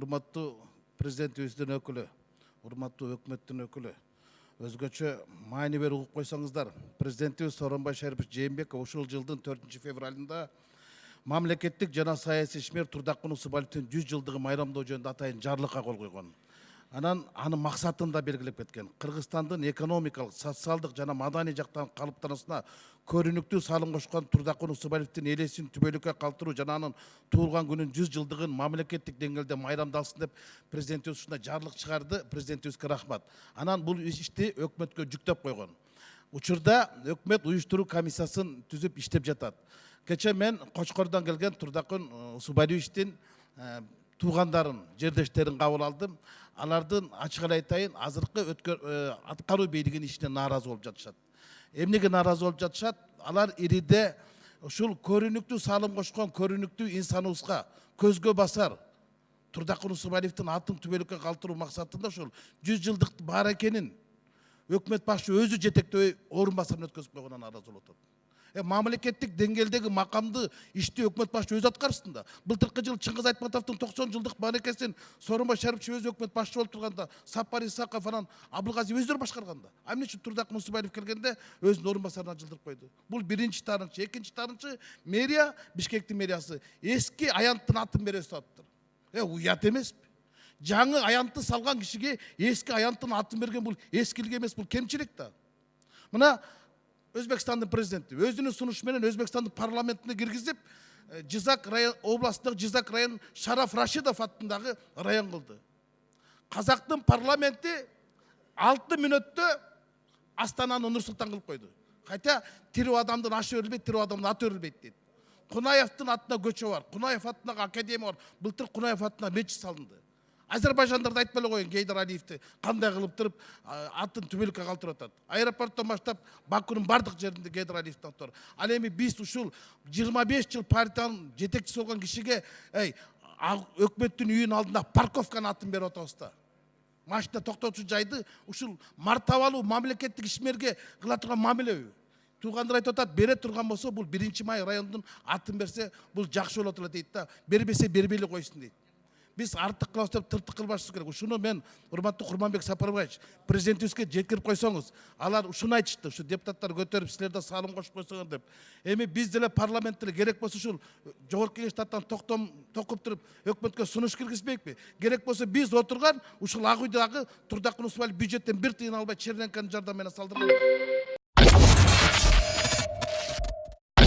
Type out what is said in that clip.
урматтуу президентибиздин өкүлү, урматтуу өкмөттүн өкүлү, өзгөчө маанилүү угуп койсоңуздар, президентибиз Сооронбай Шарипович Жээнбеков ушул жылдын 4 февралында мамлекеттик жана саясий ишмер Турдакман Усубалиевдин 100 жылдыгы майрамдоо жөнүндө атайын жарлыкка кол койгон. Анан анын максатын да белгилеп кеткен. Кыргызстандын экономикалык, социалдык жана маданий жактан калыптануусуна көрүнүктүү салым кошкон Турдакман Усубалиевдин элесин түбөлүккө калтыруу жана анын туулган күнүн 100 жылдыгын мамлекеттик деңгээлде майрамдалсын деп президентибиз ушундай жарлык чыгарды. Президентибизге рахмат. Анан бул ишти өкмөткө жүктөп койгон. Учурда өкмөт уюштуруу комиссиясын түзүп иштеп жатат. Кече мен Кочкордон келген Турдакман Усубалиевичтин туугандарын, жердештерин кабыл алдым. Алардын ачык эле айтайын, азыркы аткаруу бийлигинин ишине нааразы болуп жатышат. Эмнеге нааразы болуп жатышат? Алар ириде ушул көрүнүктүү салым кошкон, көрүнүктүү инсаныбызга көзгө басар Турдакман Усубалиевдин атын түбөлүккө калтыруу максатында ушул 100 жылдык бар экенин өкмөт башчы өзү жетектөө орун басарына өткөзүп койгонуна нааразы болуп атат. Мамлекеттик деңгээлдеги макамды ишти өкмөт башчы өзү аткарсын да. Былтыркы жылы Чыңгыз Айтматовдун 90 жылдык баракесин Сооронбай Шарипович өзү өкмөт башчы болуп турганда, Сапар Исаков анан Абылгазиев өздөрү башкарганда. Эмне үчүн Турдакман Усубалиев келгенде өзүнүн орун басарына жылдырып койду? Бул биринчи таарынчы. Экинчи таарынчы, мэрия, Бишкектин мэриясы эски аянттын атын бере салыптыр. Уят эмеспи? Жаңы аянтты салган кишиге эски аянттын атын берген бул эскилик эмес, бул кемчилик да. Мына Өзбекстандын президенти өзүнүн сунушу менен Өзбекстандын парламентине киргизип, Жизак район областындагы Жизак район Шараф Рашидов аттындагы район кылды. Казактын парламенти 6 мүнөттө Астананы Нур-Султан кылып койду. Хотя тирүү адамдын ашы өрүлбөйт, тирүү адамдын аты өрүлбөйт дейт. Кунаевдин атына көчө бар, Кунаев атындагы академия бар. Былтыр Кунаев атына мечит салынды. Азербайжандарды айтпай эле коюн, Гейдар Алиевди кандай кылып туруп атын түбөлүккө калтырып атат. Аэропорттон баштап Бакунун бардык жеринде Гейдар Алиевдин аты бар. Ал эми биз ушул 25 жыл партиянын жетекчиси болгон кишиге өкмөттүн үйүнүн алдында парковканын атын берип атабыз да. Машина токтотуу жайды ушул мартабалуу мамлекеттик ишмерге кыла турган мамилеби? Туугандар айтып атат, бере турган болсо бул 1-Май районунун атын берсе, бул жакшы болот эле дейт да. Бербесе бербей эле койсун дейт. Биз артык кылабыз деп тыртык кылбашыбыз керек. Ушуну мен урматтуу Курманбек Сапарбаевич президентибизге жеткирип койсоңуз, алар ушуну айтышты, ушу депутаттар көтөрүп силер да салым кошуп койсоңор деп. Эми биз деле парламент деле керек болсо ушул жогорку кеңештен токуп туруп өкмөткө сунуш киргизбейикпи? Керек болсо биз отурган ушул ак үйдөгү Турдакман Усубалиев бюджеттен 1 тыйын албай Черненконун жардамы менен салдырган.